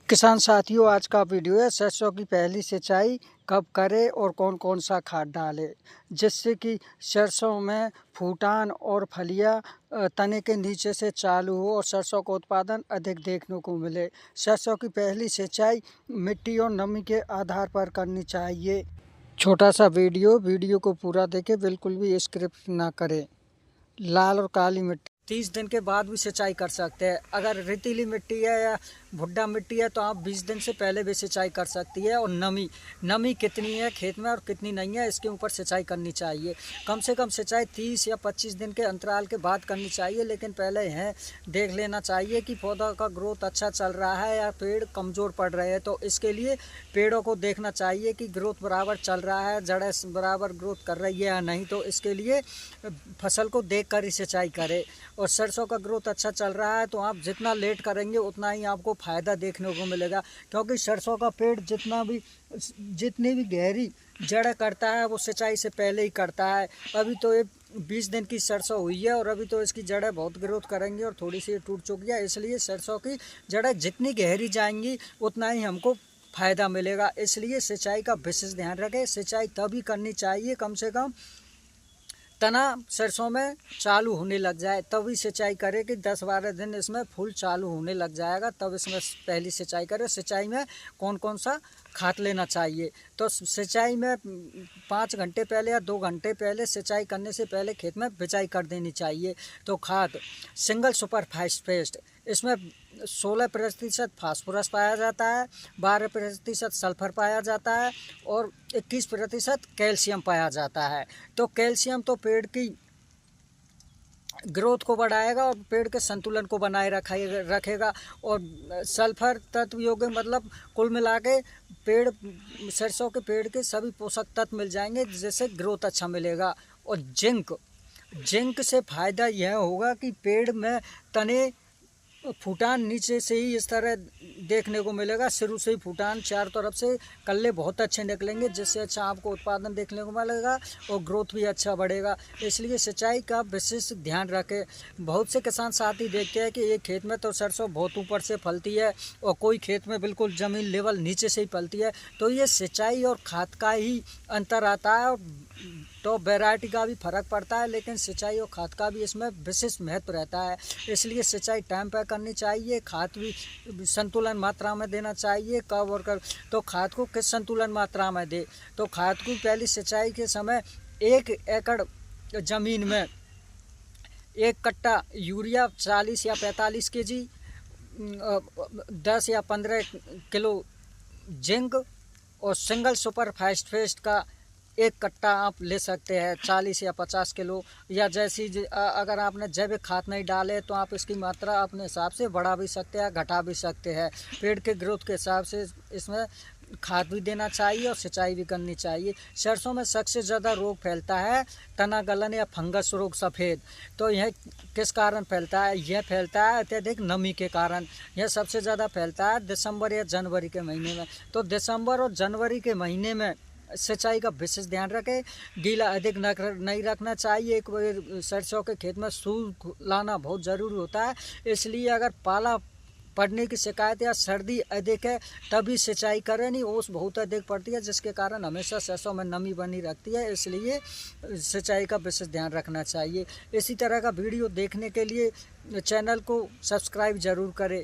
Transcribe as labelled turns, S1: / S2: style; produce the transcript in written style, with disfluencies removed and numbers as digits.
S1: किसान साथियों, आज का वीडियो है सरसों की पहली सिंचाई कब करें और कौन कौन सा खाद डालें जिससे कि सरसों में फूटान और फलियां तने के नीचे से चालू हो और सरसों का उत्पादन अधिक देखने को मिले। सरसों की पहली सिंचाई मिट्टी और नमी के आधार पर करनी चाहिए। छोटा सा वीडियो को पूरा देखें, बिल्कुल भी स्क्रिप्ट ना करें। लाल और काली मिट्टी 30 दिन के बाद भी सिंचाई कर सकते हैं। अगर रेतीली मिट्टी है या भुट्टा मिट्टी है तो आप 20 दिन से पहले भी सिंचाई कर सकती है। और नमी कितनी है खेत में और कितनी नहीं है, इसके ऊपर सिंचाई करनी चाहिए। कम से कम सिंचाई 30 या 25 दिन के अंतराल के बाद करनी चाहिए, लेकिन पहले यह देख लेना चाहिए कि पौधा का ग्रोथ अच्छा चल रहा है या पेड़ कमज़ोर पड़ रहे हैं। तो इसके लिए पेड़ों को देखना चाहिए कि ग्रोथ बराबर चल रहा है, जड़ें बराबर ग्रोथ कर रही है या नहीं। तो इसके लिए फसल को देख कर ही सिंचाई करें। और सरसों का ग्रोथ अच्छा चल रहा है तो आप जितना लेट करेंगे उतना ही आपको फ़ायदा देखने को मिलेगा, क्योंकि सरसों का पेड़ जितनी भी गहरी जड़ करता है वो सिंचाई से पहले ही करता है। अभी तो ये 20 दिन की सरसों हुई है और अभी तो इसकी जड़ें बहुत ग्रोथ करेंगी और थोड़ी सी टूट चुकी है। इसलिए सरसों की जड़ें जितनी गहरी जाएंगी उतना ही हमको फ़ायदा मिलेगा। इसलिए सिंचाई का विशेष ध्यान रखें। सिंचाई तभी करनी चाहिए कम से कम तना सरसों में चालू होने लग जाए, तभी सिंचाई करें कि 10-12 दिन इसमें फूल चालू होने लग जाएगा, तब इसमें पहली सिंचाई करें। सिंचाई में कौन कौन सा खाद लेना चाहिए, तो सिंचाई में 5 घंटे पहले या 2 घंटे पहले सिंचाई करने से पहले खेत में बिजाई कर देनी चाहिए। तो खाद सिंगल सुपर फास्फेट, इसमें 16% फास्फोरस पाया जाता है, 12% सल्फर पाया जाता है और 21% कैल्शियम पाया जाता है। तो कैल्शियम तो पेड़ की ग्रोथ को बढ़ाएगा और पेड़ के संतुलन को बनाए रखेगा। और सल्फर तत्व योग्य मतलब कुल मिला के सरसों के पेड़ के सभी पोषक तत्व मिल जाएंगे, जिससे ग्रोथ अच्छा मिलेगा। और जिंक से फ़ायदा यह होगा कि पेड़ में तने फूटान नीचे से ही इस तरह देखने को मिलेगा, शुरू से ही फूटान चारों तरफ से कल्ले बहुत अच्छे निकलेंगे, जिससे अच्छा आपको उत्पादन देखने को मिलेगा और ग्रोथ भी अच्छा बढ़ेगा। इसलिए सिंचाई का विशेष ध्यान रखें। बहुत से किसान साथी देखते हैं कि एक खेत में तो सरसों बहुत ऊपर से फलती है और कोई खेत में बिल्कुल ज़मीन लेवल नीचे से ही फलती है। तो ये सिंचाई और खाद का ही अंतर आता है और तो वैरायटी का भी फर्क पड़ता है, लेकिन सिंचाई और खाद का भी इसमें विशेष महत्व रहता है। इसलिए सिंचाई टाइम पर करनी चाहिए, खाद भी संतुलन मात्रा में देना चाहिए। कब और कब तो खाद को किस संतुलन मात्रा में दे, तो खाद को पहली सिंचाई के समय 1 एकड़ ज़मीन में 1 कट्टा यूरिया 40 या 45 kg, 10 या 15 किलो जिंक और सिंगल सुपर फास्फेट का 1 कट्टा आप ले सकते हैं 40 या 50 किलो। या अगर आपने जैविक खाद नहीं डाले तो आप इसकी मात्रा अपने हिसाब से बढ़ा भी सकते हैं, घटा भी सकते हैं। पेड़ के ग्रोथ के हिसाब से इसमें खाद भी देना चाहिए और सिंचाई भी करनी चाहिए। सरसों में सबसे ज़्यादा रोग फैलता है तना गलन या फंगस रोग सफ़ेद। तो यह किस कारण फैलता है? यह फैलता है अत्यधिक नमी के कारण। यह सबसे ज़्यादा फैलता है दिसंबर या जनवरी के महीने में। तो दिसंबर और जनवरी के महीने में सिंचाई का विशेष ध्यान रखें। गीला अधिक नहीं रखना चाहिए। एक बार सरसों के खेत में सूख लाना बहुत ज़रूरी होता है। इसलिए अगर पाला पड़ने की शिकायत या सर्दी अधिक है तभी सिंचाई करें, नहीं ओस बहुत अधिक पड़ती है जिसके कारण हमेशा सरसों में नमी बनी रहती है। इसलिए सिंचाई का विशेष ध्यान रखना चाहिए। इसी तरह का वीडियो देखने के लिए चैनल को सब्सक्राइब ज़रूर करें।